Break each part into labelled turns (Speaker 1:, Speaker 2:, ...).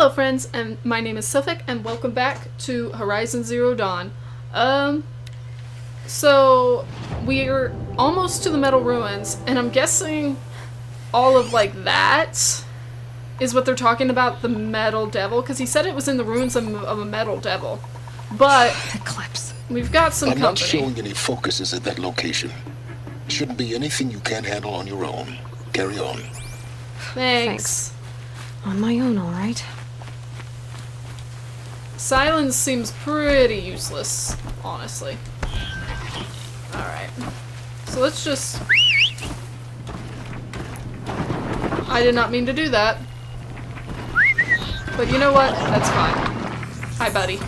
Speaker 1: Hello friends, and my name is Suffolk, and welcome back to Horizon Zero Dawn. So we're almost to the metal ruins, and I'm guessing all of like that is what they're talking about, the metal devil, because he said it was in the ruins of a metal devil. But
Speaker 2: Eclipse.
Speaker 1: We've got some company.
Speaker 3: I'm not showing any focuses at that location. Shouldn't be anything you can't handle on your own. Carry on.
Speaker 1: Thanks.
Speaker 2: On my own, all right.
Speaker 1: Silence seems pretty useless, honestly. Alright. So let's just... I did not mean to do that. But you know what? That's fine. Hi, buddy.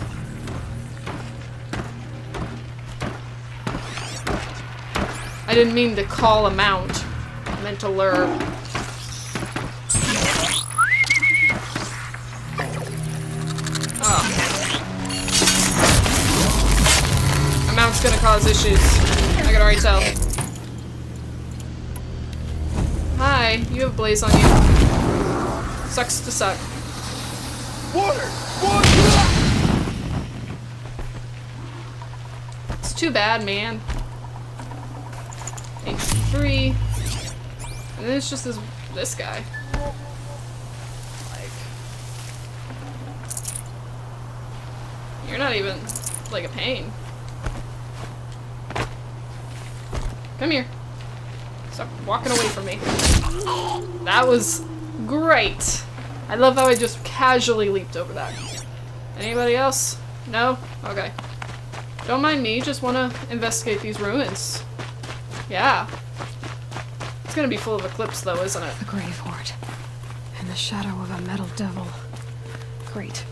Speaker 1: I didn't mean to call a mount. I meant to lure. A mount's gonna cause issues. I can already tell. Hi, you have blaze on you. Sucks to suck.
Speaker 3: Water! Water!
Speaker 1: It's too bad, man. H3. And then it's just this guy. Like, you're not even like a pain. Come here. Stop walking away from me. That was great. I love how I just casually leaped over that. Anybody else? No? Okay. Don't mind me, just want to investigate these ruins. Yeah. It's gonna be full of Eclipse though, isn't it?
Speaker 2: The grave hoard. In the shadow of a metal devil. Great.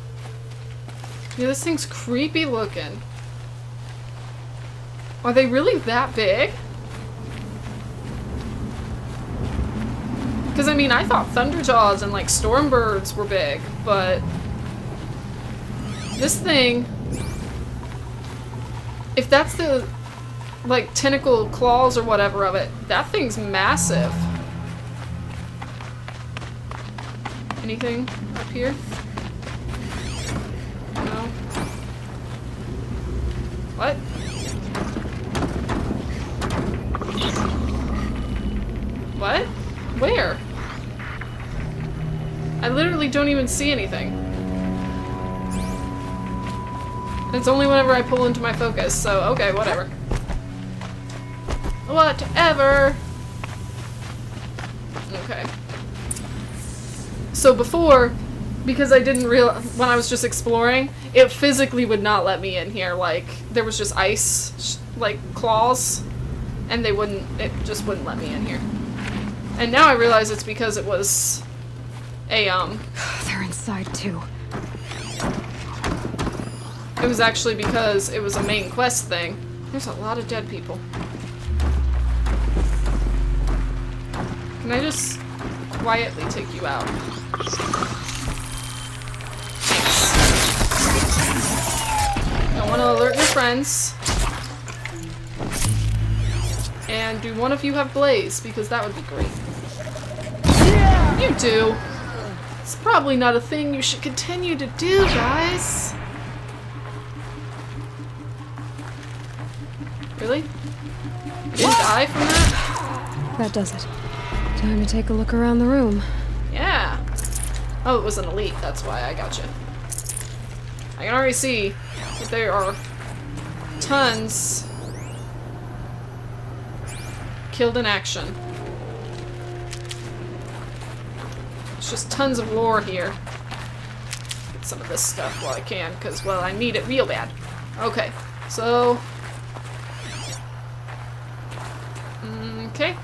Speaker 1: Yeah, this thing's creepy looking. Are they really that big? Because, I mean, I thought Thunderjaws and, like, Stormbirds were big, but... this thing... if that's the, like, tentacle claws or whatever of it, that thing's massive. Anything up here? No? What? What? Where? I literally don't even see anything. It's only whenever I pull into my focus, so okay, whatever. Whatever! Okay. So before, because I didn't realize, when I was just exploring, it physically would not let me in here. Like, there was just ice, like, claws, and it just wouldn't let me in here. And now I realize it's because it was a,
Speaker 2: They're inside too.
Speaker 1: it was actually because it was a main quest thing. There's a lot of dead people. Can I just quietly take you out? Thanks. Don't want to alert your friends. And do one of you have blaze? Because that would be great. Yeah! You do. It's probably not a thing you should continue to do, guys. Really? You didn't die from that?
Speaker 2: That does it. Time to take a look around the room.
Speaker 1: Yeah. Oh, it was an elite. That's why I got you. I can already see that there are tons killed in action. It's just tons of lore here. Get some of this stuff while I can, because, well, I need it real bad. Okay, so... okay.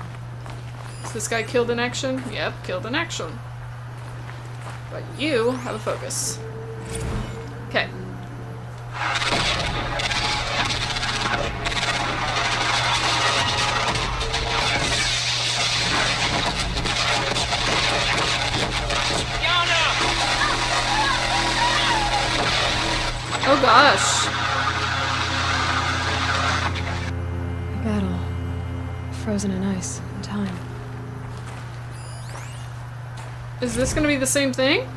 Speaker 1: Is this guy killed in action? Yep, killed in action. But you have a focus. Okay. Oh gosh.
Speaker 2: A battle. Frozen in ice and time.
Speaker 1: Is this gonna be the same thing?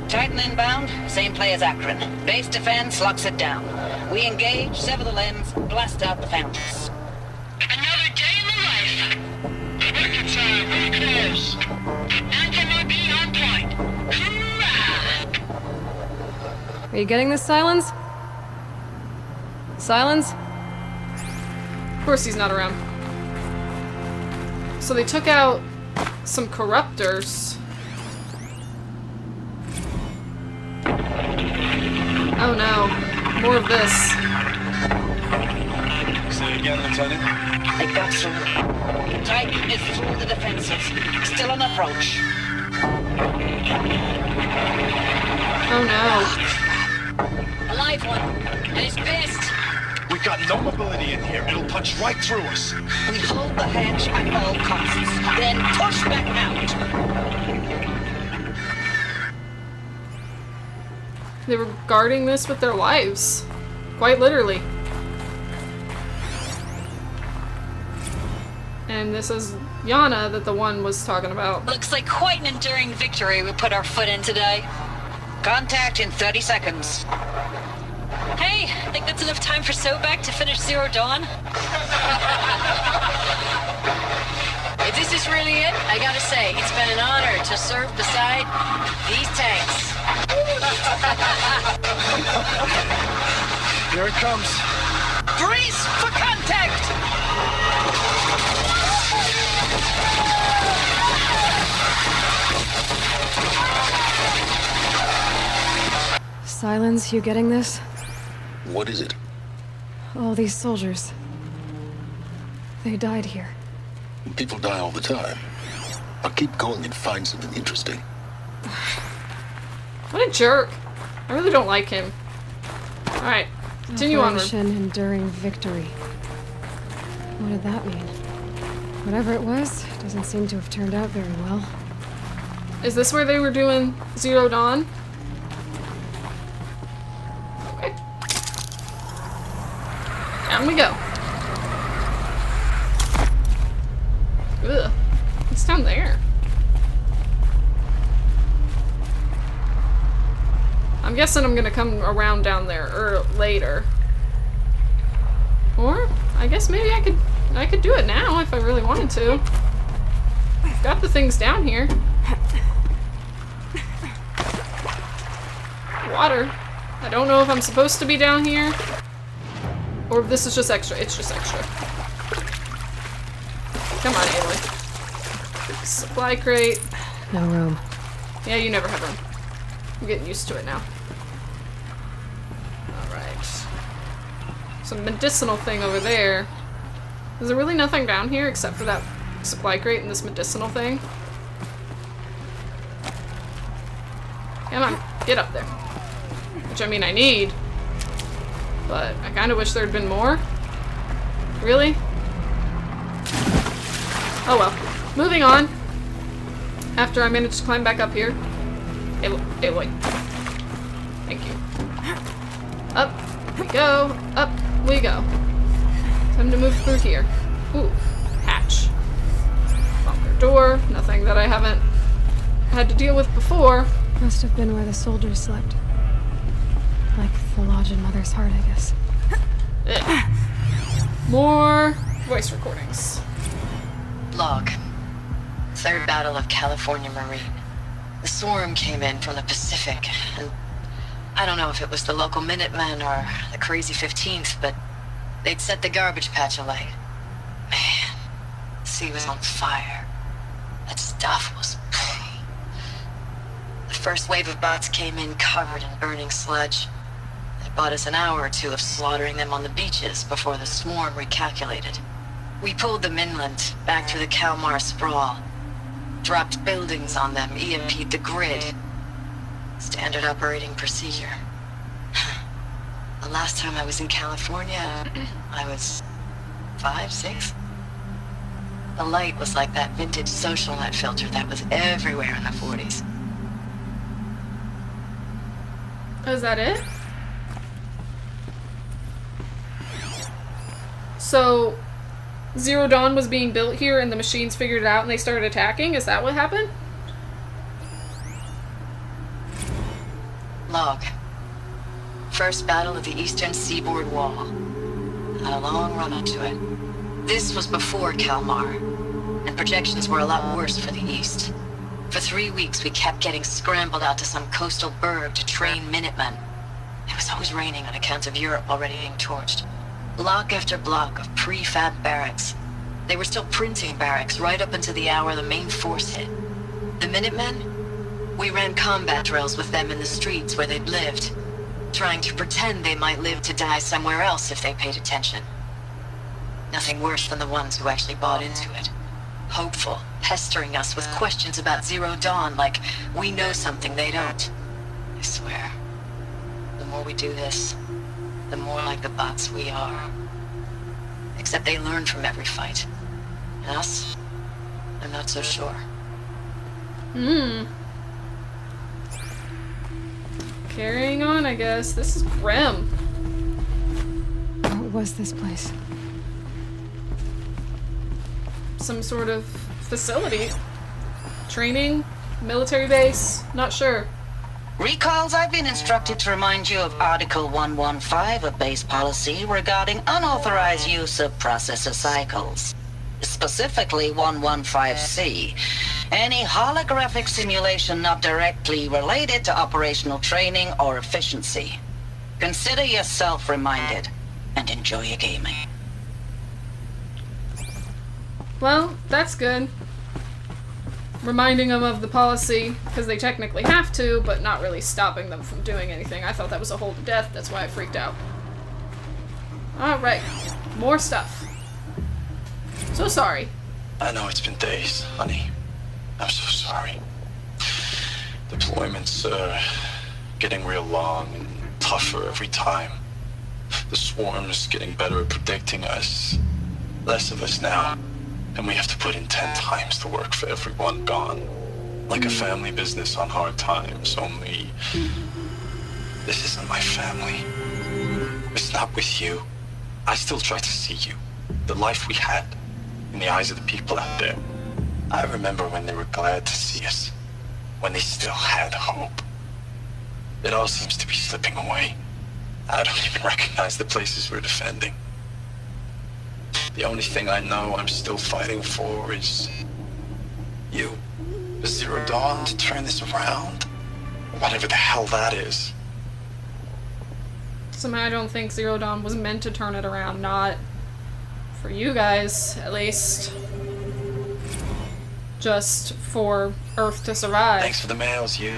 Speaker 4: Titan inbound, same play as Akron. Base defense locks it down. We engage, sever the limbs, blast out the fountains.
Speaker 5: Another day in the life. Record time, very close. Anti-MOB on point. Hoorah!
Speaker 2: Are you getting this, Silence? Silence?
Speaker 1: Of course he's not around. So they took out some corruptors. Oh no. More of this.
Speaker 6: Say again, Lieutenant.
Speaker 4: They got through. Titan is through the defenses. Still on approach.
Speaker 1: Oh no.
Speaker 4: A live one. And he's pissed.
Speaker 6: We got no mobility in here. It'll punch right through us.
Speaker 4: We hold the hedge at all costs. Then push back out.
Speaker 1: They were guarding this with their lives. Quite literally. And this is Yana that the one was talking about.
Speaker 7: Looks like quite an enduring victory we put our foot in today.
Speaker 4: Contact in 30 seconds.
Speaker 7: Hey, I think that's enough time for Sobek to finish Zero Dawn. If this is really it, I gotta say, it's been an honor to serve beside these tanks.
Speaker 6: Here it comes.
Speaker 4: Brace for contact!
Speaker 2: Silence, you getting this?
Speaker 3: What is it?
Speaker 2: All these soldiers. They died here.
Speaker 3: People die all the time. I'll keep going and find something interesting.
Speaker 1: What a jerk. I really don't like him. Alright, continue onward.
Speaker 2: Operation Enduring Victory. What did that mean? Whatever it was, doesn't seem to have turned out very well.
Speaker 1: Is this where they were doing Zero Dawn? Okay. Down we go. Ugh. What's down there? I'm guessing I'm gonna come around down there later. Or, I guess maybe I could do it now if I really wanted to. I've got the things down here. Water. I don't know if I'm supposed to be down here. Or if this is just extra. It's just extra. Come on, Ailey. Supply crate.
Speaker 2: No room.
Speaker 1: Yeah, you never have room. I'm getting used to it now. Alright. Some medicinal thing over there. Is there really nothing down here except for that supply crate and this medicinal thing? Come on, get up there. Which, I mean, I need. But I kind of wish there had been more. Really? Oh well. Moving on. After I managed to climb back up here. Hey, wait. Thank you. Up we go. Up we go. Time to move through here. Ooh. Hatch. Bunker door. Nothing that I haven't had to deal with before.
Speaker 2: Must have been where the soldiers slept. Like the lodge in Mother's Heart, I guess.
Speaker 1: Ugh. More voice recordings.
Speaker 7: Log. Third Battle of California Marine. The swarm came in from the Pacific, and I don't know if it was the local Minutemen or the crazy 15th, but they'd set the garbage patch alight. Man, the sea was on fire. That stuff was... The first wave of bots came in covered in burning sludge. It bought us an hour or two of slaughtering them on the beaches before the swarm recalculated. We pulled them inland, back through the Kalmar sprawl. Dropped buildings on them, EMP'd the grid. Standard operating procedure. The last time I was in California, I was 5, 6? The light was like that vintage social net filter that was everywhere in the 40s.
Speaker 1: Is that it? So, Zero Dawn was being built here and the machines figured it out and they started attacking? Is that what happened?
Speaker 7: Log. First battle of the eastern seaboard wall. Had a long run up to it. This was before Kalmar, and projections were a lot worse for the east. For 3 weeks, we kept getting scrambled out to some coastal burg to train Minutemen. It was always raining on account of Europe already being torched. Block after block of prefab barracks. They were still printing barracks right up until the hour the main force hit. The Minutemen? We ran combat drills with them in the streets where they'd lived, trying to pretend they might live to die somewhere else if they paid attention. Nothing worse than the ones who actually bought into it. Hopeful, pestering us with questions about Zero Dawn like we know something they don't. I swear, the more we do this, the more like the bots we are. Except they learn from every fight. And us? I'm not so sure.
Speaker 1: Carrying on, I guess. This is grim.
Speaker 2: What was this place?
Speaker 1: Some sort of facility. Training? Military base? Not sure.
Speaker 4: Recalls, I've been instructed to remind you of Article 115 of base policy regarding unauthorized use of processor cycles. Specifically 115C. Any holographic simulation not directly related to operational training or efficiency. Consider yourself reminded and enjoy your gaming.
Speaker 1: Well, that's good. Reminding them of the policy, because they technically have to, but not really stopping them from doing anything. I thought that was a hold to death, that's why I freaked out. Alright, more stuff. So sorry.
Speaker 6: I know it's been days, honey. I'm so sorry. Deployments are getting real long and tougher every time. The swarm's getting better at predicting us. Less of us now. And we have to put in 10 times the work for everyone gone. Like a family business on hard times, only... This isn't my family. It's not with you. I still try to see you. The life we had. In the eyes of the people out there. I remember when they were glad to see us. When they still had hope. It all seems to be slipping away. I don't even recognize the places we're defending. The only thing I know I'm still fighting for is... you. The Zero Dawn to turn this around. Whatever the hell that is.
Speaker 1: Somehow I don't think Zero Dawn was meant to turn it around, not for you guys, at least. Just for Earth to survive.
Speaker 6: Thanks for the mails, you.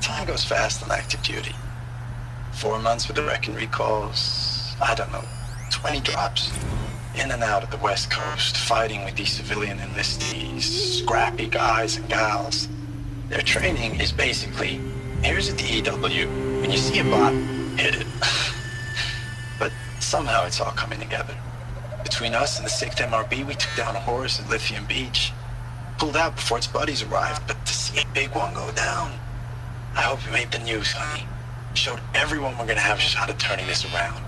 Speaker 6: Time goes fast on active duty. 4 months with the Reckon recalls. I don't know, 20 drops. In and out of the West Coast, fighting with these civilian enlistees, scrappy guys and gals. Their training is basically, here's a DEW. When you see a bot, hit it. But somehow it's all coming together. Between us and the 6th MRB, we took down a horse at Lithium Beach. Pulled out before its buddies arrived, but to see a big one go down. I hope you made the news, honey. Showed everyone we're gonna have a shot at turning this around.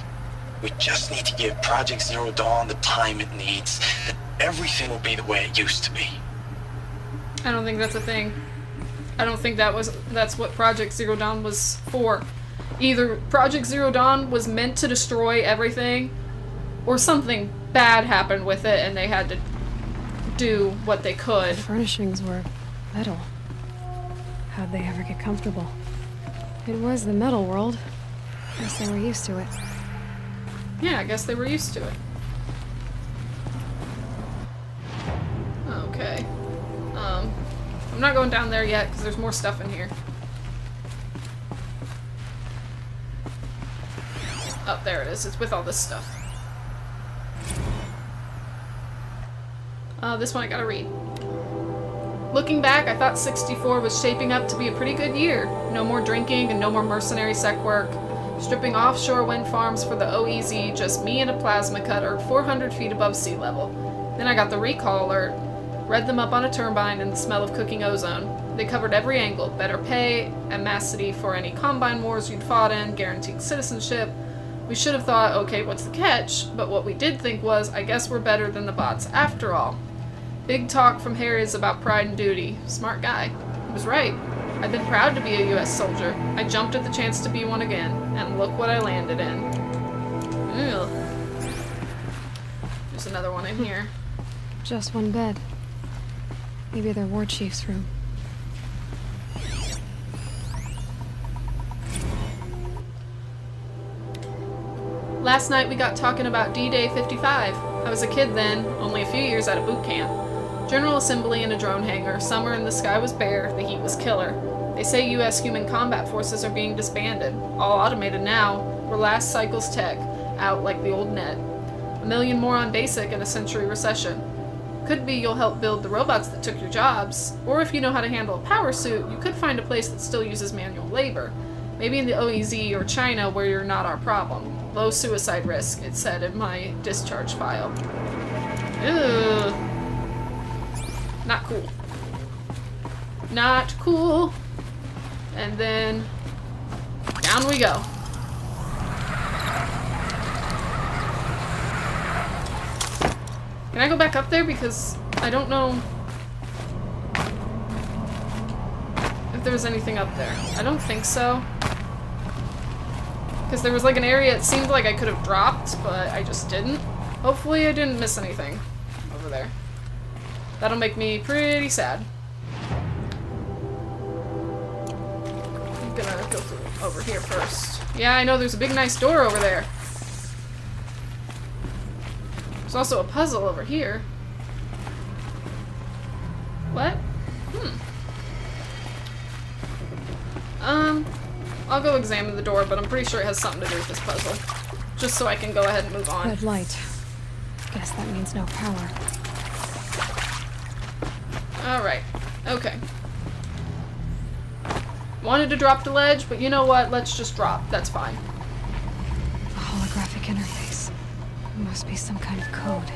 Speaker 6: We just need to give Project Zero Dawn the time it needs, then everything will be the way it used to be.
Speaker 1: I don't think that's a thing. I don't think that's what Project Zero Dawn was for. Either Project Zero Dawn was meant to destroy everything, or something bad happened with it and they had to do what they could.
Speaker 2: The furnishings were metal. How'd they ever get comfortable? It was the metal world. Guess they were used to it.
Speaker 1: Yeah, I guess they were used to it. Okay. I'm not going down there yet because there's more stuff in here. Oh, there it is. It's with all this stuff. This one I gotta read. Looking back, I thought 64 was shaping up to be a pretty good year. No more drinking and no more mercenary sec work. Stripping offshore wind farms for the OEZ, just me and a plasma cutter 400 feet above sea level. Then I got the recall alert. Read them up on a turbine and the smell of cooking ozone. They covered every angle. Better pay, amnesty for any combine wars you'd fought in, guaranteed citizenship. We should have thought, okay, what's the catch? But what we did think was, I guess we're better than the bots after all. Big talk from Harris about pride and duty. Smart guy. He was right. I've been proud to be a US soldier. I jumped at the chance to be one again, and look what I landed in. Ew. There's another one in here.
Speaker 2: Just one bed. Maybe their war chief's room.
Speaker 1: Last night we got talking about D-Day 55. I was a kid then, only a few years out of boot camp. General assembly in a drone hangar, summer and the sky was bare, the heat was killer. They say US human combat forces are being disbanded, all automated now. We're last cycle's tech, out like the old net. 1 million more on basic in a century recession. Could be you'll help build the robots that took your jobs, or if you know how to handle a power suit, you could find a place that still uses manual labor. Maybe in the OEZ or China where you're not our problem. Low suicide risk, it said in my discharge file. Ugh. Not cool. Not cool. And then down we go. Can I go back up there? Because I don't know if there was anything up there. I don't think so. Because there was like an area it seemed like I could have dropped, but I just didn't. Hopefully I didn't miss anything over there. That'll make me pretty sad. I'm gonna go through over here first. Yeah, I know there's a big nice door over there. There's also a puzzle over here. What? I'll go examine the door, but I'm pretty sure it has something to do with this puzzle. Just so I can go ahead and move on.
Speaker 2: Red light. Guess that means no power.
Speaker 1: Alright. Okay. Wanted to drop the ledge, but you know what? Let's just drop. That's fine.
Speaker 2: A holographic interface. It must be some kind of code.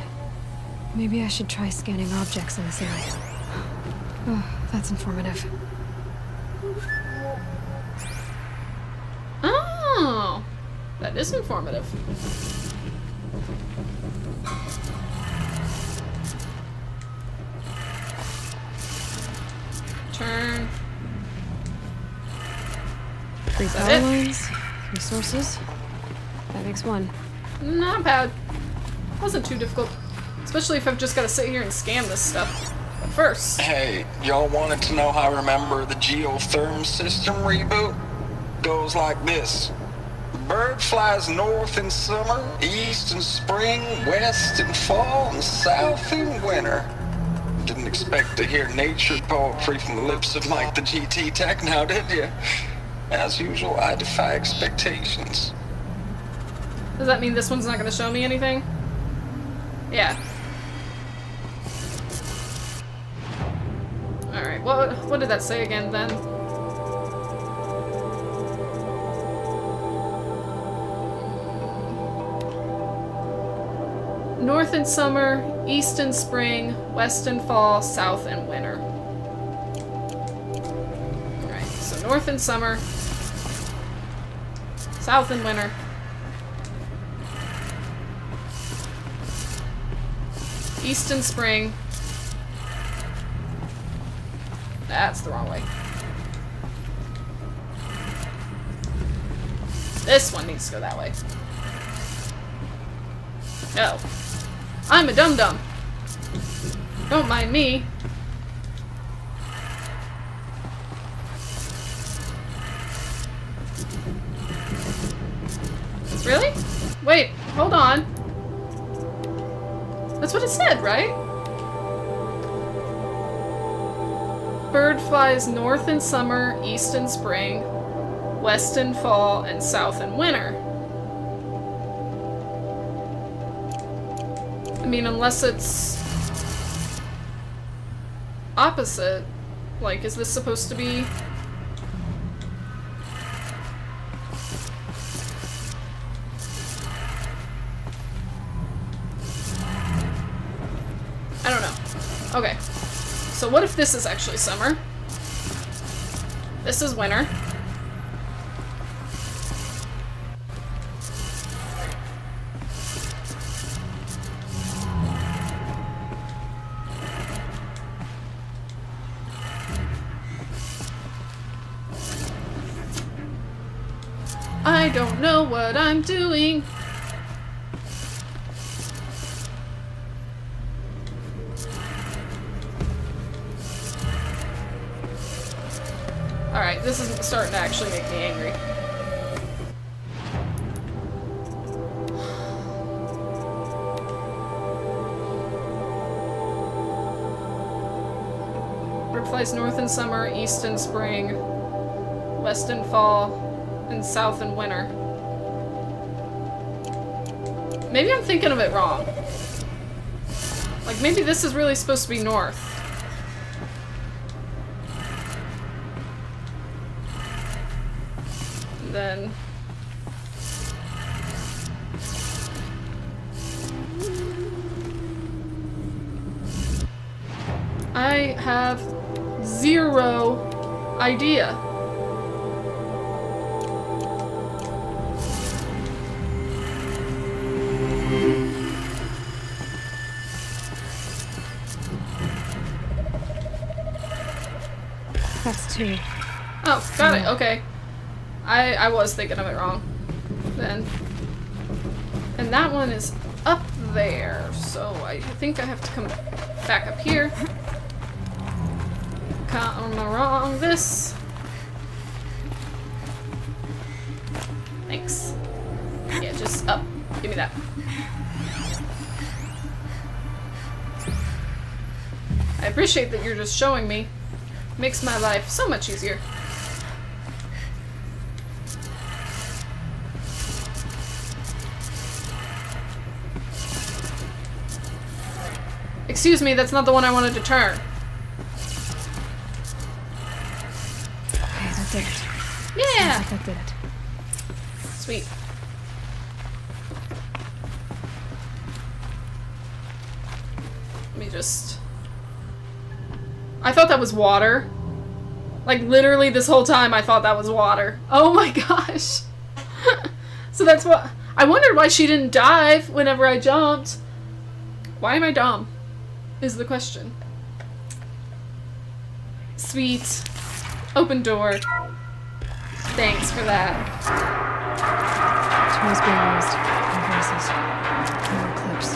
Speaker 2: Maybe I should try scanning objects in this area. Oh, that's informative.
Speaker 1: Oh! That is informative. Turn.
Speaker 2: 3
Speaker 1: that
Speaker 2: power
Speaker 1: it?
Speaker 2: lines, 3 sources. That makes 1.
Speaker 1: Not bad. Wasn't too difficult. Especially if I've just got to sit here and scan this stuff. But first...
Speaker 6: Hey, y'all wanted to know how I remember the geotherm system reboot? Goes like this. Bird flies north in summer, east in spring, west in fall, and south in winter. Didn't expect to hear nature poetry from the lips of Mike the GT Tech now, did you? As usual, I defy expectations.
Speaker 1: Does that mean this one's not going to show me anything? Yeah. Alright, what did that say again then? North in summer, east in spring, west in fall, south in winter. Alright, so north in summer, south in winter. East in spring. That's the wrong way. This one needs to go that way. No. I'm a dum-dum. Don't mind me. Really? Wait, hold on. That's what it said, right? Bird flies north in summer, east in spring, west in fall, and south in winter. I mean, unless it's opposite. Like, is this supposed to be... I don't know. Okay. So what if this is actually summer? This is winter. I don't know what I'm doing. Alright, this is starting to actually make me angry. Bird flies north in summer, east in spring, west in fall, and south in winter. Maybe I'm thinking of it wrong. Like, maybe this is really supposed to be north. And then... I have zero idea.
Speaker 2: That's 2.
Speaker 1: Oh, got it, okay. I was thinking of it wrong then. And that one is up there, so I think I have to come back up here. Come along this. Thanks. Yeah, just up. Give me that. I appreciate that you're just showing me. Makes my life so much easier. Excuse me, that's not the one I wanted to turn.
Speaker 2: Okay, that did it.
Speaker 1: Yeah!
Speaker 2: Sounds like that did it.
Speaker 1: Sweet. Let me just... I thought that was water. Like, literally this whole time I thought that was water. Oh my gosh. So that's what... I wondered why she didn't dive whenever I jumped. Why am I dumb? Is the question. Sweet. Open door. Thanks for that.
Speaker 2: Tools being used. Invoices. More clips.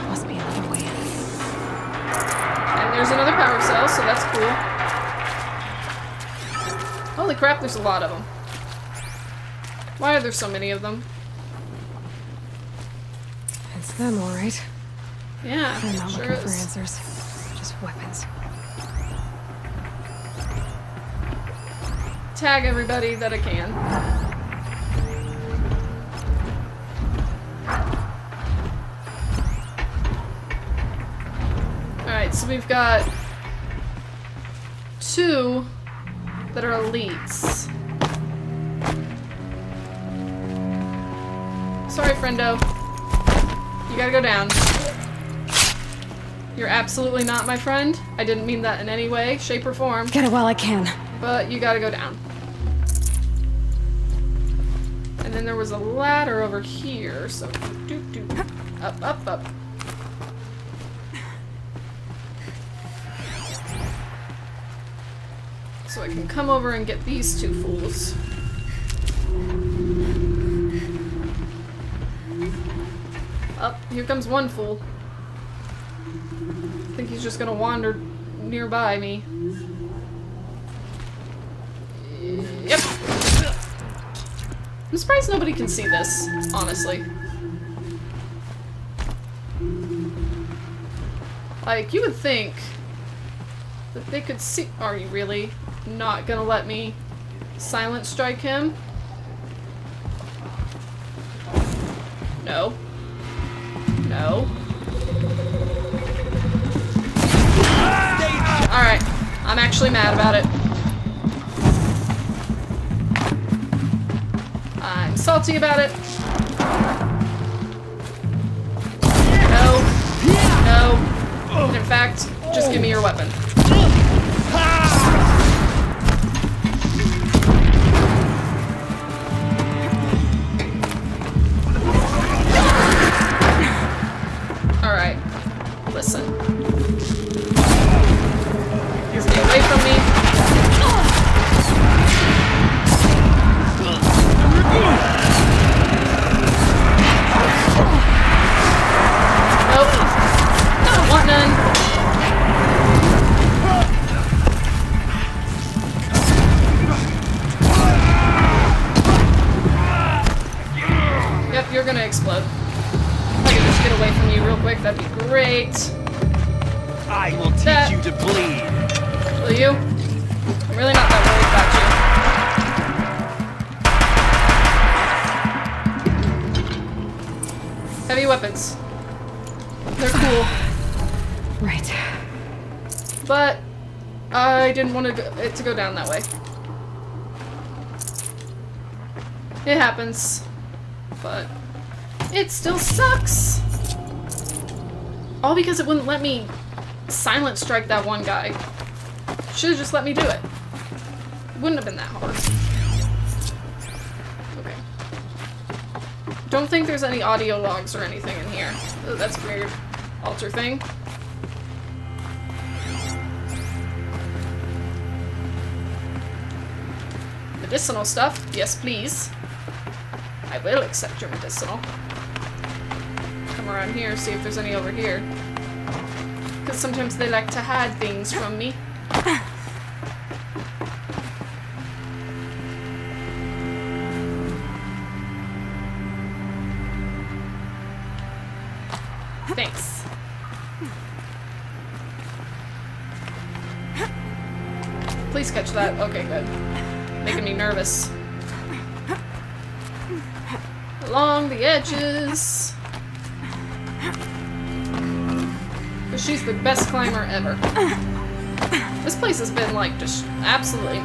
Speaker 2: Must be another way in.
Speaker 1: And there's another power cell, so that's cool. Holy crap, there's a lot of them. Why are there so many of them?
Speaker 2: It's them, all right.
Speaker 1: Yeah,
Speaker 2: They're not
Speaker 1: sure
Speaker 2: looking for
Speaker 1: is.
Speaker 2: answers. Just weapons.
Speaker 1: Tag everybody that I can. Alright, so we've got 2 that are elites. Sorry, friendo. You gotta go down. You're absolutely not my friend. I didn't mean that in any way, shape, or form.
Speaker 2: Get it while I can.
Speaker 1: But you gotta go down. And then there was a ladder over here, so up, up, up. So I can come over and get these 2 fools. Up, here comes one fool. I think he's just gonna wander nearby me. Yep. I'm surprised nobody can see this, honestly. Like, you would think that they could see- Are you really not gonna let me silent strike him? No. No. Alright. I'm actually mad about it. I'm salty about it. No. No. And in fact, just give me your weapon. Alright. Listen. Stay away from me. explode. If I could just get away from you real quick, that'd be great.
Speaker 8: I will teach you to bleed.
Speaker 1: Will you? I'm really not that worried about you. Heavy weapons. They're cool.
Speaker 2: Right.
Speaker 1: But I didn't want it to go down that way. It happens. But it still sucks. All because it wouldn't let me silent strike that one guy. Should have just let me do it. It wouldn't have been that hard. Okay. Don't think there's any audio logs or anything in here. Oh, that's weird. Altar thing. Medicinal stuff. Yes, please. I will accept your medicinal. Come around here, see if there's any over here. Because sometimes they like to hide things from me. Thanks. Please catch that. Okay, good. Making me nervous. Along the edges. But she's the best climber ever. This place has been, like, just absolutely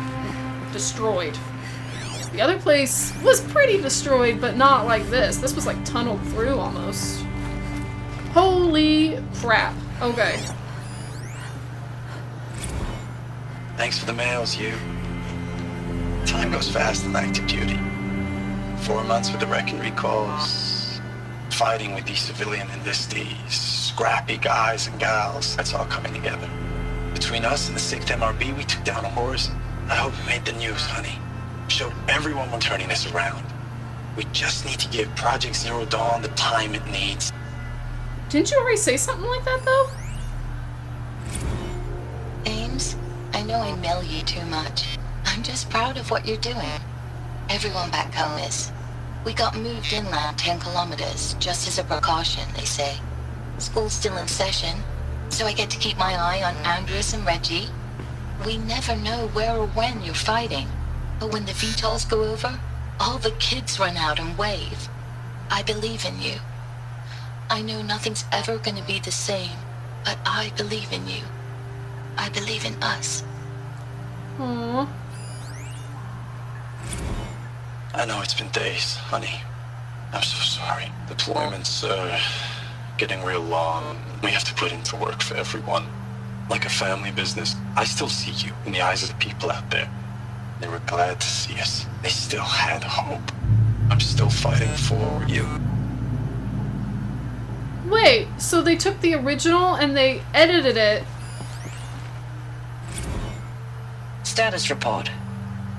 Speaker 1: destroyed. The other place was pretty destroyed, but not like this. This was, like, tunneled through almost. Holy crap. Okay.
Speaker 6: Thanks for the mails, you. Time goes fast in active duty. 4 months with the wreck and recalls. Fighting with these civilian enlistees. Scrappy guys and gals. That's all coming together. Between us and the 6th MRB, we took down a horse. I hope it made the news, honey. Showed everyone we're turning this around. We just need to give Project Zero Dawn the time it needs.
Speaker 1: Didn't you already say something like that, though?
Speaker 4: Ames, I know I mail you too much. I'm just proud of what you're doing. Everyone back home is. We got moved inland 10 kilometers, just as a precaution, they say. School's still in session, so I get to keep my eye on Andres and Reggie. We never know where or when you're fighting, but when the VTOLs go over, all the kids run out and wave. I believe in you. I know nothing's ever gonna be the same, but I believe in you. I believe in us.
Speaker 1: Aww.
Speaker 6: I know it's been days, honey. I'm so sorry. Deployments are getting real long. We have to put into work for everyone. Like a family business. I still see you in the eyes of the people out there. They were glad to see us. They still had hope. I'm still fighting for you.
Speaker 1: Wait, so they took the original and they edited it.
Speaker 4: Status report.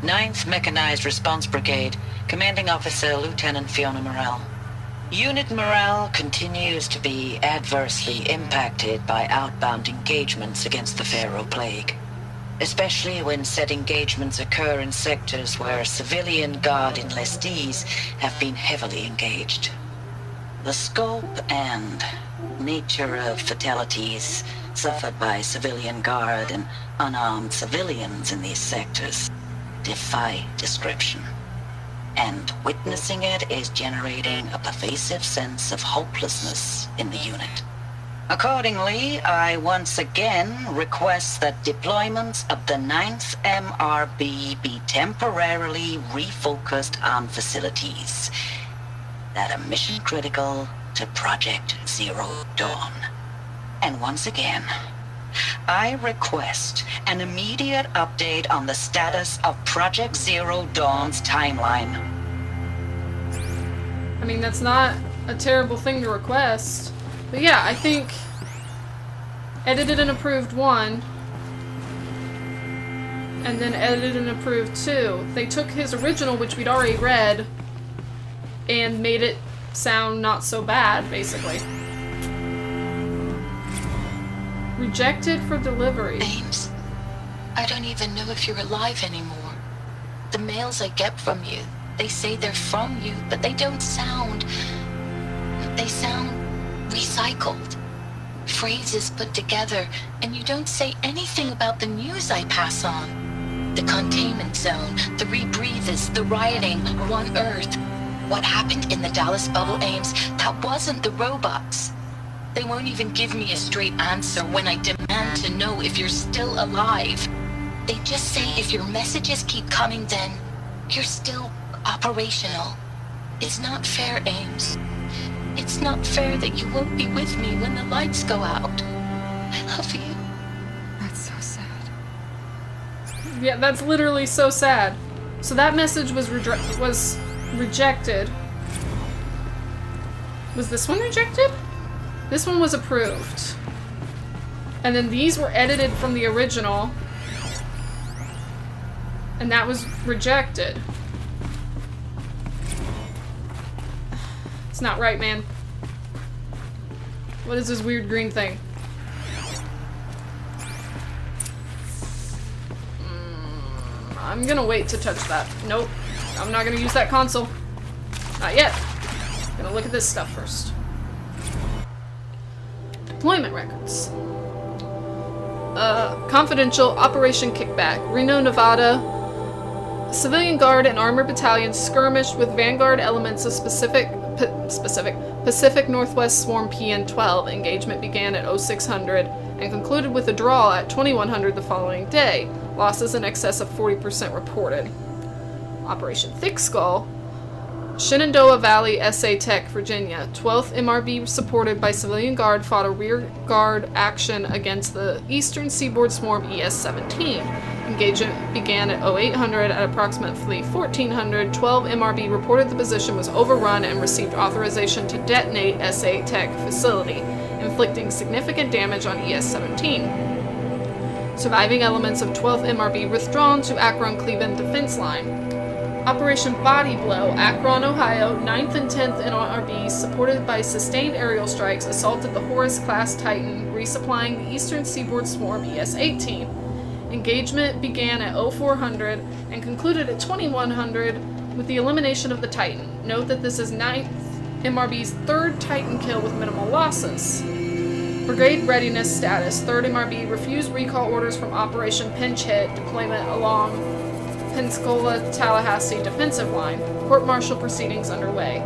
Speaker 4: 9th Mechanized Response Brigade, Commanding Officer Lieutenant Fiona Morrell. Unit morale continues to be adversely impacted by outbound engagements against the Pharaoh Plague, especially when said engagements occur in sectors where civilian Guard enlistees have been heavily engaged. The scope and nature of fatalities suffered by civilian Guard and unarmed civilians in these sectors defy description. And witnessing it is generating a pervasive sense of hopelessness in the unit. Accordingly, I once again request that deployments of the 9th MRB be temporarily refocused on facilities that are mission critical to Project Zero Dawn. And once again, I request an immediate update on the status of Project Zero Dawn's timeline.
Speaker 1: I mean, that's not a terrible thing to request. But yeah, I think edited and approved 1, and then edited and approved 2. They took his original, which we'd already read, and made it sound not so bad, basically. Rejected for delivery.
Speaker 4: Ames, I don't even know if you're alive anymore. The mails I get from you, they say they're from you, but they don't sound
Speaker 7: They sound recycled. Phrases put together, and you don't say anything about the news I pass on. The containment zone, the rebreathers, the rioting, One Earth. What happened in the Dallas bubble, Ames, that wasn't the robots. They won't even give me a straight answer when I demand to know if you're still alive. They just say if your messages keep coming, then you're still operational. It's not fair, Ames. It's not fair that you won't be with me when the lights go out. I love you.
Speaker 2: That's so sad.
Speaker 1: Yeah, that's literally so sad. So that message was rejected. Was this one rejected? This one was approved. And then these were edited from the original. And that was rejected. It's not right, man. What is this weird green thing? I'm gonna wait to touch that. Nope. I'm not gonna use that console. Not yet. Gonna look at this stuff first. Deployment records. Confidential Operation Kickback. Reno, Nevada. Civilian Guard and Armored Battalions skirmished with Vanguard elements of Pacific Northwest Swarm PN-12. Engagement began at 0600 and concluded with a draw at 2100 the following day. Losses in excess of 40% reported. Operation Thick Skull. Shenandoah Valley, SA Tech, Virginia. 12th MRB, supported by Civilian Guard, fought a rear guard action against the Eastern Seaboard Swarm ES-17. Engagement began at 0800. At approximately 1400, 12 MRB reported the position was overrun and received authorization to detonate SA Tech facility, inflicting significant damage on ES-17. Surviving elements of 12th MRB withdrawn to Akron-Cleveland defense line. Operation Body Blow, Akron, Ohio, 9th and 10th NRB, supported by sustained aerial strikes, assaulted the Horus-class Titan, resupplying the Eastern Seaboard Swarm ES-18. Engagement began at 0400 and concluded at 2100 with the elimination of the Titan. Note that this is 9th MRB's third Titan kill with minimal losses. Brigade readiness status. 3rd MRB refused recall orders from Operation Pinch Hit, deployment along Pensacola-Tallahassee defensive line. Court-martial proceedings underway.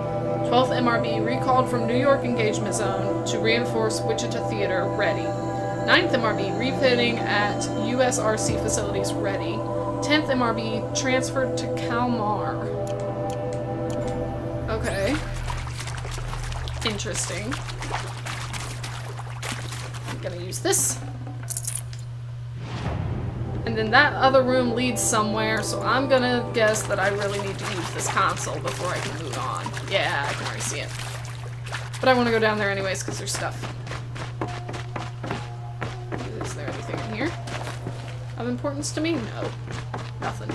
Speaker 1: 12th MRB recalled from New York engagement zone to reinforce Wichita Theater, ready. 9th MRB refitting at USRC facilities, ready. 10th MRB transferred to Kalmar. Okay. Interesting. I'm gonna use this. And then that other room leads somewhere, so I'm gonna guess that I really need to use this console before I can move on. Yeah, I can already see it. But I want to go down there anyways, because there's stuff. Is there anything in here of importance to me? No. Nothing.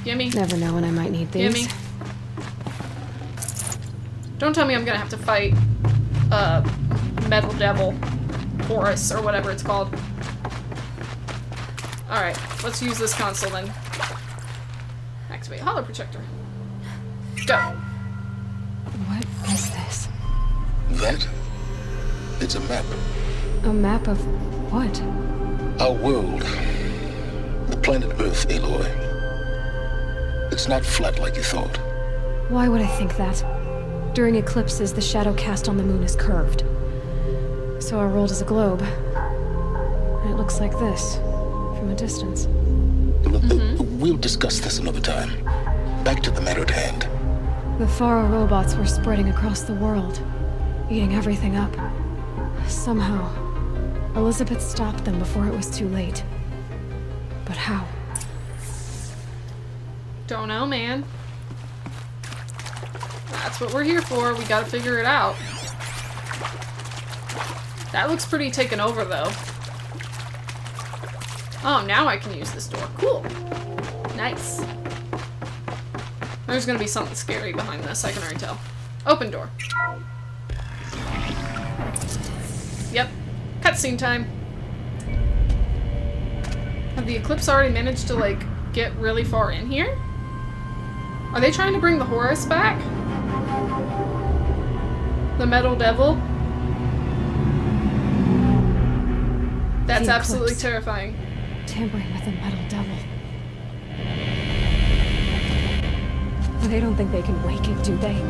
Speaker 1: Gimme.
Speaker 2: Never know when I might need these.
Speaker 1: Gimme. Don't tell me I'm gonna have to fight Metal Devil, Horus, or whatever it's called. Alright, let's use this console then. Activate Holo Projector. Go!
Speaker 2: What is this?
Speaker 3: That? It's a map.
Speaker 2: A map of what?
Speaker 3: Our world. The planet Earth, Aloy. It's not flat like you thought.
Speaker 2: Why would I think that? During eclipses, the shadow cast on the moon is curved. So our world is a globe. And it looks like this, from a distance.
Speaker 3: We'll discuss this another time. Back to the matter at hand.
Speaker 2: The Faro robots were spreading across the world, eating everything up. Somehow, Elisabet stopped them before it was too late. But how?
Speaker 1: Don't know, man. That's what we're here for. We gotta figure it out. That looks pretty taken over, though. Oh, now I can use this door. Cool. Nice. There's gonna be something scary behind this, I can already tell. Open door. Yep. Cutscene time. Have the Eclipse already managed to, like, get really far in here? Are they trying to bring the Horus back? The Metal Devil? That's
Speaker 2: The
Speaker 1: absolutely
Speaker 2: Eclipse.
Speaker 1: terrifying.
Speaker 2: Tampering with the Metal Devil. They don't think they can wake it, do they?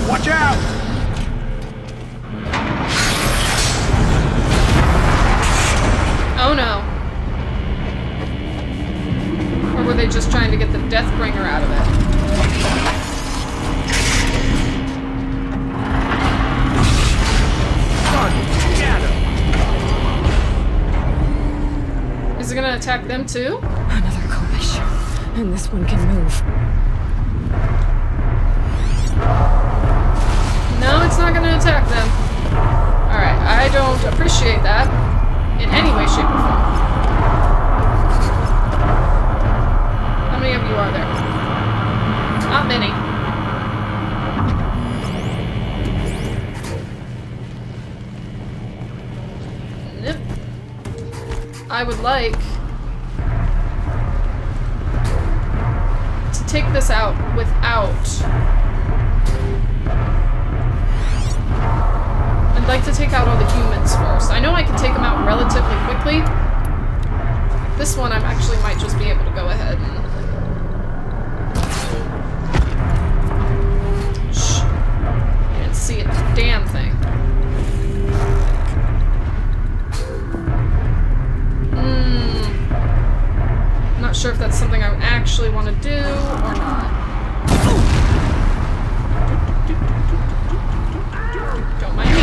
Speaker 8: Watch out!
Speaker 1: Oh no. Or were they just trying to get the Deathbringer out of it?
Speaker 8: Get him!
Speaker 1: Is it gonna attack them too?
Speaker 2: Another Kobish. And this one can move.
Speaker 1: No, it's not gonna attack them. Alright, I don't appreciate that in any way, shape, or form. How many of you are there? Not many. Nope. I would like to take this out without... I'd like to take out all the humans first. I know I can take them out relatively quickly. This one I actually might just be able to go ahead and... Shh. You didn't see a damn thing. Not sure if that's something I actually want to do or not. Don't mind me.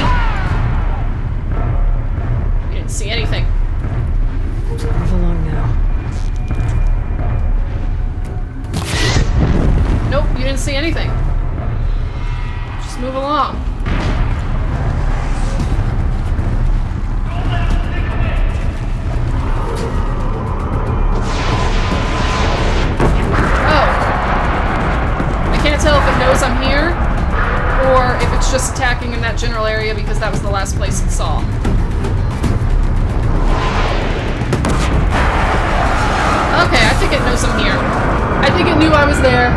Speaker 1: You didn't see anything.
Speaker 2: Move along now.
Speaker 1: Nope, you didn't see anything. Just move along. Tell if it knows I'm here, or if it's just attacking in that general area because that was the last place it saw. Okay, I think it knows I'm here. I think it knew I was there.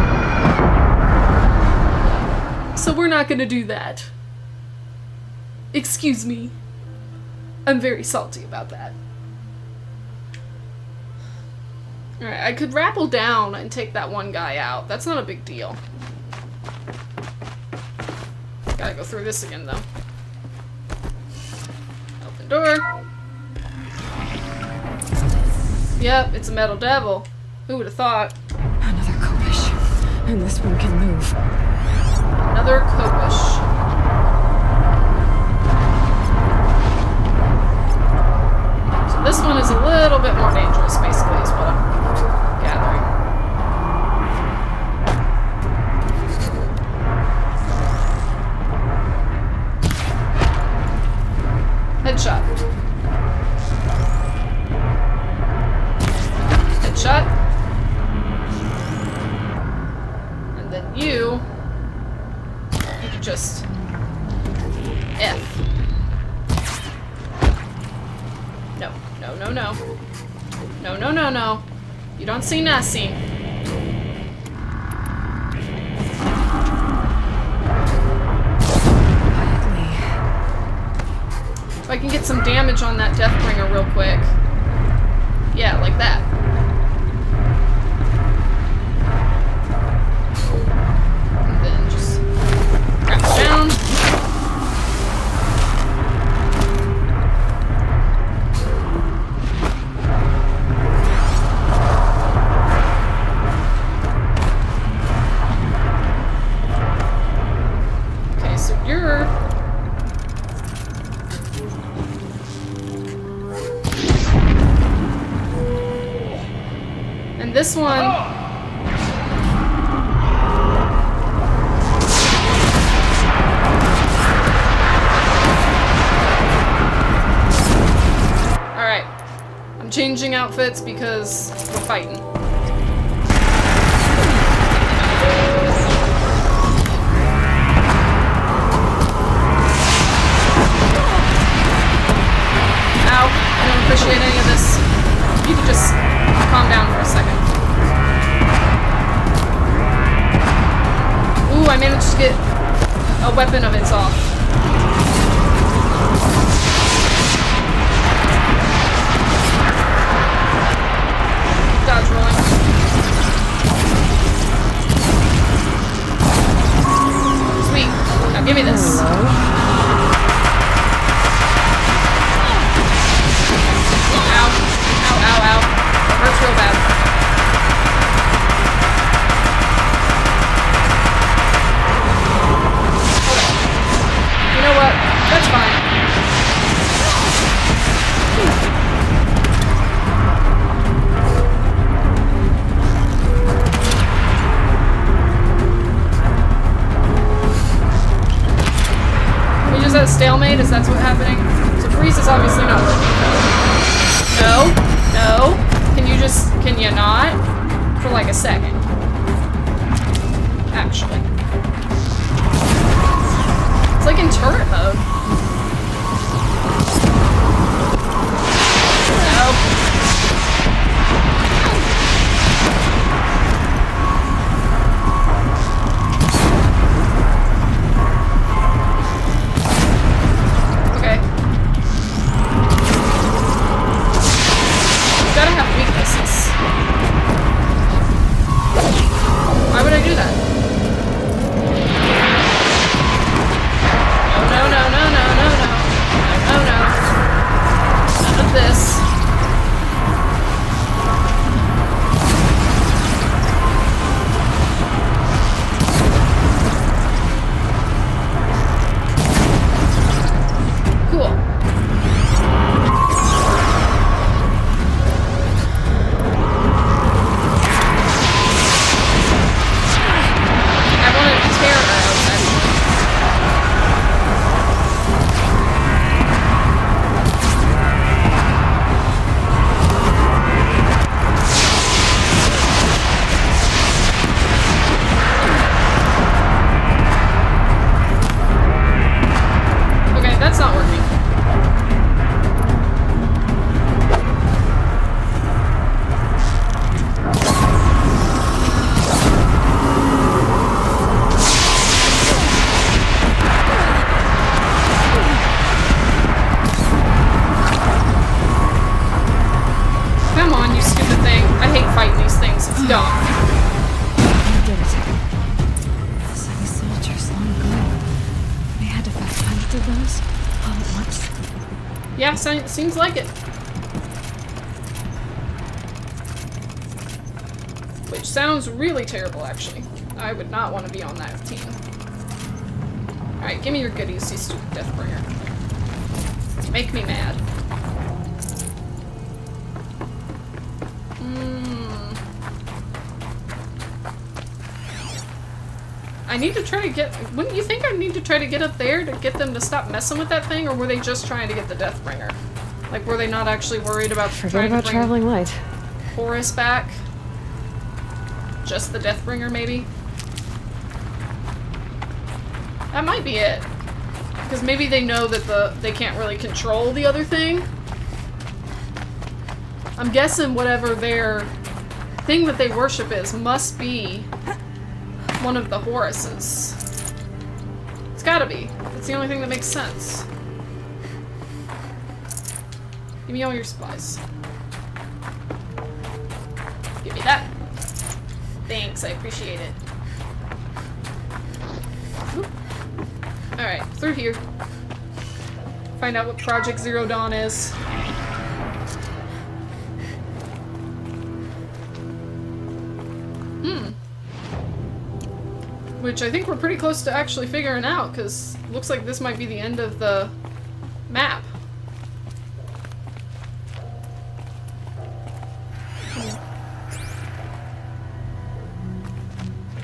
Speaker 1: So we're not gonna do that. Excuse me. I'm very salty about that. Alright, I could rappel down and take that one guy out. That's not a big deal. Gotta go through this again, though. Open door. Yep, it's a Metal Devil. Who would have thought?
Speaker 2: Another Kobish. And this one can move.
Speaker 1: Another Kobish. So this one is a little bit more dangerous, basically, is what I'm gathering. Headshot. Headshot. And then you can just F. No, no, no, no. No, no, no, no. You don't see nothing. If I can get some damage on that Deathbringer real quick. Yeah, like that. And then just crap it down. Okay, so you're... And this one... Alright. I'm changing outfits because we're fighting. Ow. I don't appreciate any of this. You can just calm down for a second. Ooh, I managed to get a weapon of its off. Dodge rolling. Sweet. Now give me this. Ow. Ow, ow, ow. It hurts real bad. Okay. You know what? That's fine. We just at a stalemate? Is that what's happening? So freeze is obviously not working. No. No. Can you not? For like a second. Actually. It's like in turret mode. No. Okay. You gotta have weaknesses. Why would I do that? No, no, no, no, no, no. No, no. None of this. Cool. I want to tear arrows, actually. Okay, that's not working. Come on, you stupid thing. I hate fighting these things. It's dumb.
Speaker 2: I did it. So these soldiers long ago, they had to fight hundreds of those all at once.
Speaker 1: Yeah, seems like it. Which sounds really terrible, actually. I would not want to be on that team. Alright, give me your goodies, you stupid Deathbringer. Make me mad. I need to try to get... Wouldn't you think I need to try to get up there to get them to stop messing with that thing? Or were they just trying to get the Deathbringer? Like, were they not actually worried about
Speaker 2: Forget
Speaker 1: trying
Speaker 2: about
Speaker 1: to bring
Speaker 2: traveling light.
Speaker 1: Horus back? Just the Deathbringer, maybe? That might be it. Because maybe they know that they can't really control the other thing. I'm guessing whatever their thing that they worship is must be one of the Horuses. It's gotta be. It's the only thing that makes sense. Give me all your supplies. Give me that. Thanks, I appreciate it. Alright, through here. Find out what Project Zero Dawn is. Which I think we're pretty close to actually figuring out, because it looks like this might be the end of the map.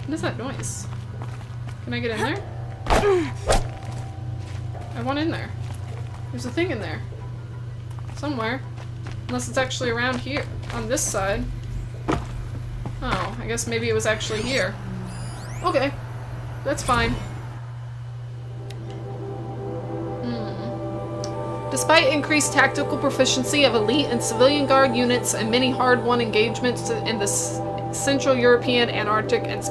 Speaker 1: What is that noise? Can I get in there? I want in there. There's a thing in there. Somewhere. Unless it's actually around here. On this side. Oh, I guess maybe it was actually here. Okay. That's fine. Despite increased tactical proficiency of elite and civilian guard units and many hard-won engagements in the Central European, Antarctic, and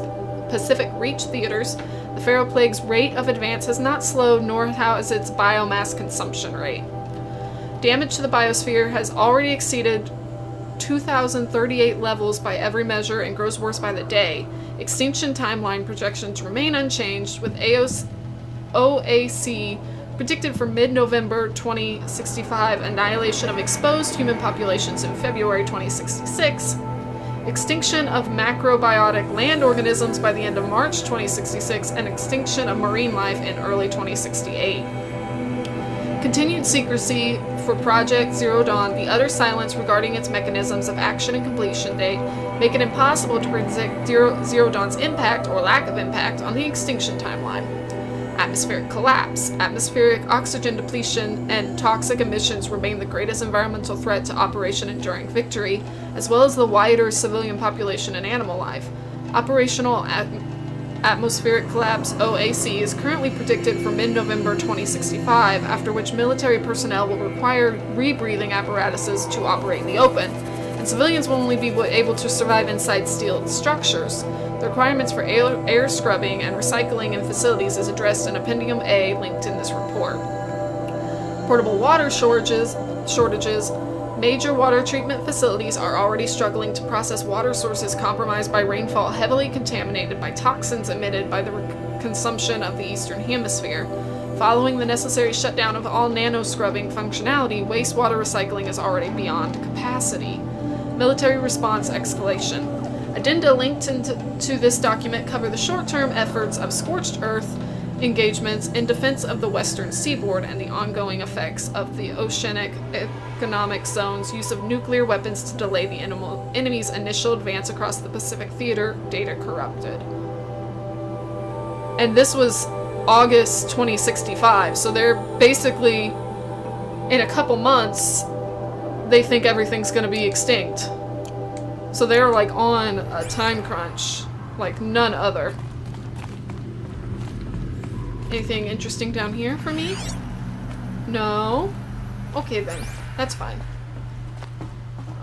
Speaker 1: Pacific Reach theaters, The Pharaoh Plague's rate of advance has not slowed, nor has its biomass consumption rate. Damage to the biosphere has already exceeded 2,038 levels by every measure and grows worse by the day. Extinction timeline projections remain unchanged, with OAC predicted for mid-November 2065, annihilation of exposed human populations in February 2066, extinction of macrobiotic land organisms by the end of March 2066, and extinction of marine life in early 2068. Continued secrecy for Project Zero Dawn, the utter silence regarding its mechanisms of action and completion date, make it impossible to predict Zero Dawn's impact or lack of impact on the extinction timeline. Atmospheric collapse, atmospheric oxygen depletion, and toxic emissions remain the greatest environmental threat to Operation Enduring Victory, as well as the wider civilian population and animal life. Operational atmospheric collapse, OAC, is currently predicted for mid-November 2065, after which military personnel will require rebreathing apparatuses to operate in the open, and civilians will only be able to survive inside steel structures. The requirements for air scrubbing and recycling in facilities is addressed in Appendium A linked in this report. Portable water shortages. Major water treatment facilities are already struggling to process water sources compromised by rainfall heavily contaminated by toxins emitted by the consumption of the Eastern Hemisphere. Following the necessary shutdown of all nano-scrubbing functionality, wastewater recycling is already beyond capacity. Military response escalation. Addenda linked to this document cover the short-term efforts of scorched earth engagements in defense of the western seaboard and the ongoing effects of the oceanic economic zone's use of nuclear weapons to delay the enemy's initial advance across the Pacific Theater, data corrupted. And this was August 2065, so they're basically, in a couple months, they think everything's going to be extinct. So they're like on a time crunch, like none other. Anything interesting down here for me? No? Okay then, that's fine.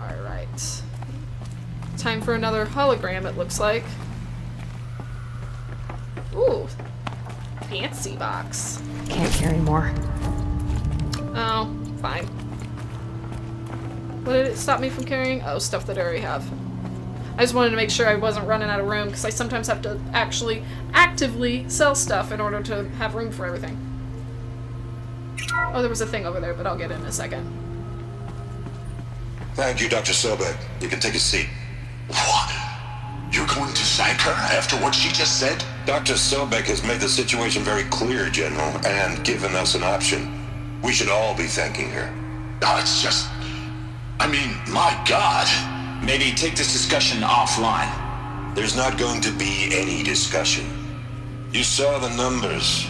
Speaker 1: Alright. Time for another hologram, it looks like. Ooh. Fancy box.
Speaker 2: Can't carry more.
Speaker 1: Oh, fine. What did it stop me from carrying? Oh, stuff that I already have. I just wanted to make sure I wasn't running out of room, because I sometimes have to actually actively sell stuff in order to have room for everything. Oh, there was a thing over there, but I'll get it in a second.
Speaker 3: Thank you, Dr. Sobek. You can take a seat.
Speaker 9: What? You're going to thank her after what she just said?
Speaker 3: Dr. Sobek has made the situation very clear, General, and given us an option. We should all be thanking her.
Speaker 9: No, it's just... I mean, my God.
Speaker 10: Maybe take this discussion offline.
Speaker 3: There's not going to be any discussion. You saw the numbers.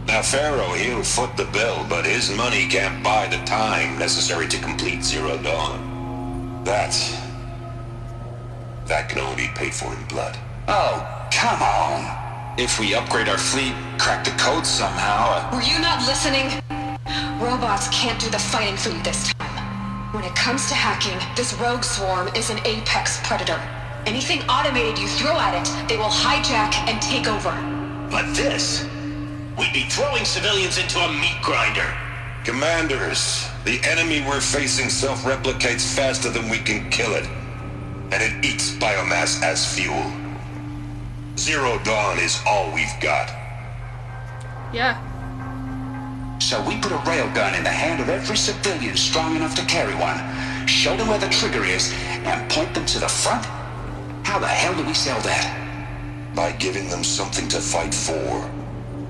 Speaker 3: Now, Pharaoh, he'll foot the bill, but his money can't buy the time necessary to complete Zero Dawn. That can only be paid for in blood.
Speaker 9: Oh, come on.
Speaker 10: If we upgrade our fleet, crack the code somehow...
Speaker 11: Were you not listening? Robots can't do the fighting for you this time. When it comes to hacking, this rogue swarm is an apex predator. Anything automated you throw at it, they will hijack and take over.
Speaker 9: But this... We'd be throwing civilians into a meat grinder.
Speaker 3: Commanders, the enemy we're facing self-replicates faster than we can kill it. And it eats biomass as fuel. Zero Dawn is all we've got.
Speaker 1: Yeah.
Speaker 9: So we put a railgun in the hand of every civilian strong enough to carry one, show them where the trigger is, and point them to the front? How the hell do we sell that?
Speaker 3: By giving them something to fight for.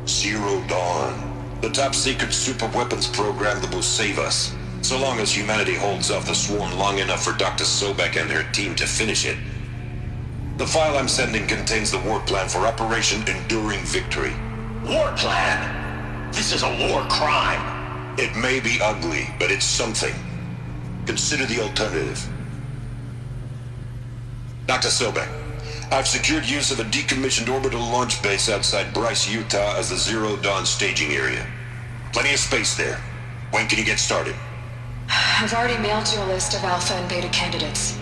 Speaker 3: Zero Dawn. The top-secret super-weapons program that will save us. So long as humanity holds off the swarm long enough for Dr. Sobek and her team to finish it. The file I'm sending contains the war plan for Operation Enduring Victory.
Speaker 9: War plan? This is a war crime.
Speaker 3: It may be ugly, but it's something. Consider the alternative. Dr. Sobek, I've secured use of a decommissioned orbital launch base outside Bryce, Utah as the Zero Dawn staging area. Plenty of space there. When can you get started?
Speaker 11: I've already mailed you a list of alpha and beta candidates.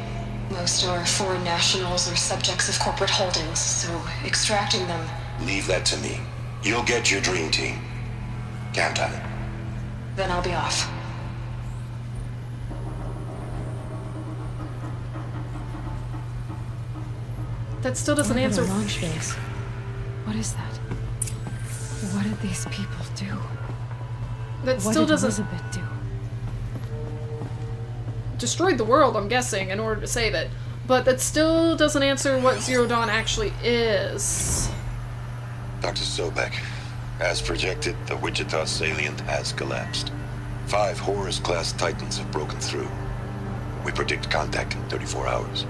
Speaker 11: Most are foreign nationals or subjects of corporate holdings, so extracting them...
Speaker 3: Leave that to me. You'll get your dream team. Count on it.
Speaker 11: Then I'll be off.
Speaker 1: That still doesn't
Speaker 2: Orbital
Speaker 1: answer.
Speaker 2: launch base. What is that? What did these people do?
Speaker 1: That
Speaker 2: What
Speaker 1: still
Speaker 2: did
Speaker 1: doesn't.
Speaker 2: Elisabet do?
Speaker 1: Destroyed the world, I'm guessing, in order to save it. But that still doesn't answer what Zero Dawn actually is.
Speaker 3: Dr. Sobek, as projected, the Wichita salient has collapsed. 5 Horus-class Titans have broken through. We predict contact in 34 hours.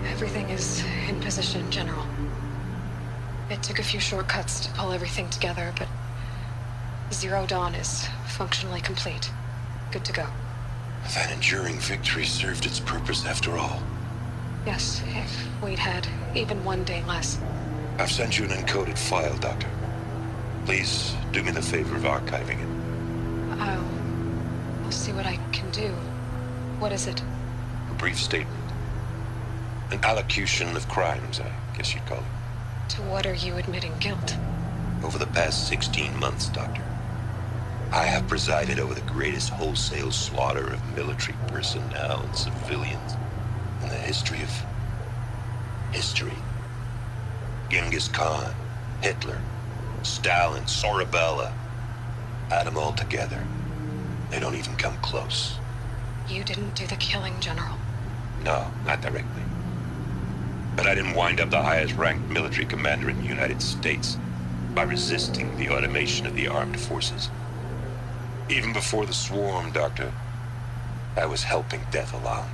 Speaker 11: Everything is in position, General. It took a few shortcuts to pull everything together, but Zero Dawn is functionally complete. Good to go.
Speaker 3: That enduring victory served its purpose after all.
Speaker 11: Yes, if we'd had even one day less.
Speaker 3: I've sent you an encoded file, Doctor. Please do me the favor of archiving it.
Speaker 11: I'll see what I can do. What is it?
Speaker 3: A brief statement. An allocution of crimes, I guess you'd call it.
Speaker 11: To what are you admitting guilt?
Speaker 3: Over the past 16 months, Doctor, I have presided over the greatest wholesale slaughter of military personnel and civilians in the history of history. Genghis Khan, Hitler, Stalin, Sorabella. Add them all together. They don't even come close.
Speaker 11: You didn't do the killing, General.
Speaker 3: No, not directly. But I didn't wind up the highest-ranked military commander in the United States by resisting the automation of the armed forces. Even before the swarm, Doctor, I was helping death along.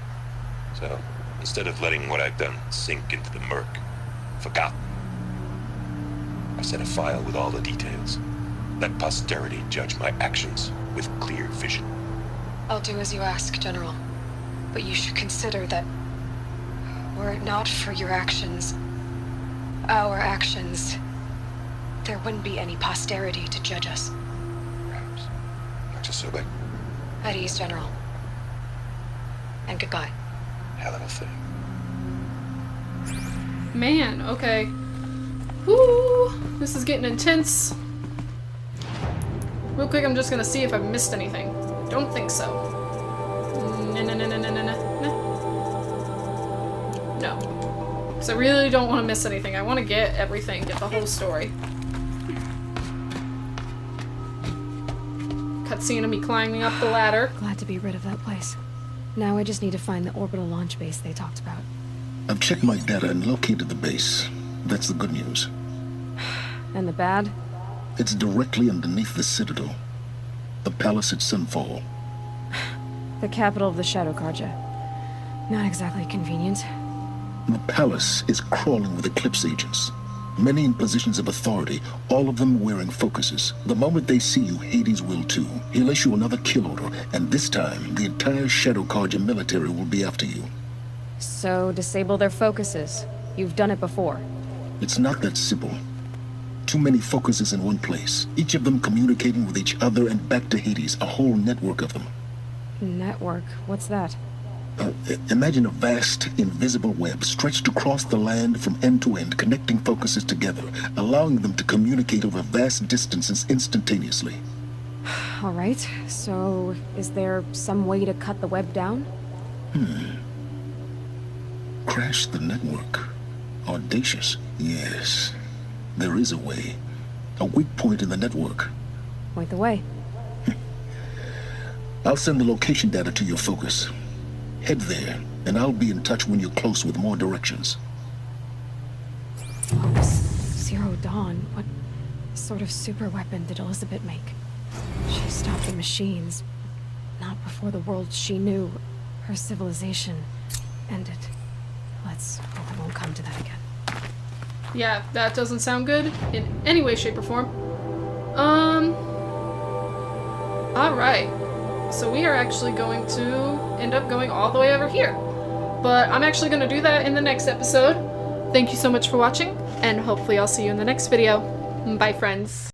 Speaker 3: So, instead of letting what I've done sink into the murk, forgotten, I sent a file with all the details. Let posterity judge my actions with clear vision.
Speaker 11: I'll do as you ask, General. But you should consider that were it not for your actions, our actions, there wouldn't be any posterity to judge us.
Speaker 3: Perhaps. Dr. Sobek,
Speaker 11: At ease, General. And goodbye.
Speaker 3: hell of a thing.
Speaker 1: Man, okay. Whoo! This is getting intense. Real quick, I'm just gonna see if I've missed anything. Don't think so. No. Because I really don't want to miss anything. I want to get everything, get the whole story. Cutscene of me climbing up the ladder.
Speaker 2: Glad to be rid of that place. Now I just need to find the orbital launch base they talked about.
Speaker 12: I've checked my data and located the base. That's the good news.
Speaker 2: And the bad?
Speaker 12: It's directly underneath the Citadel. The palace at Sunfall.
Speaker 2: The capital of the Shadow Carja. Not exactly convenient.
Speaker 12: The palace is crawling with Eclipse agents. Many in positions of authority, all of them wearing focuses. The moment they see you, Hades will too. He'll issue another kill order, and this time, the entire Shadow Carja military will be after you.
Speaker 2: So, disable their focuses. You've done it before.
Speaker 12: It's not that simple. Too many focuses in one place, each of them communicating with each other and back to Hades, a whole network of them.
Speaker 2: Network? What's that?
Speaker 12: Imagine a vast, invisible web stretched across the land from end to end, connecting focuses together, allowing them to communicate over vast distances instantaneously.
Speaker 2: Alright, so is there some way to cut the web down?
Speaker 12: Crash the network. Audacious. Yes. There is a way. A weak point in the network.
Speaker 2: Point the way.
Speaker 12: I'll send the location data to your focus. Head there, and I'll be in touch when you're close with more directions.
Speaker 2: Focus. Zero Dawn. What sort of super weapon did Elisabet make? She stopped the machines. Not before the world she knew, her civilization, ended. Let's hope it won't come to that again.
Speaker 1: Yeah, that doesn't sound good in any way, shape, or form. Alright. So we are actually going to end up going all the way over here. But I'm actually going to do that in the next episode. Thank you so much for watching, and hopefully I'll see you in the next video. Bye, friends.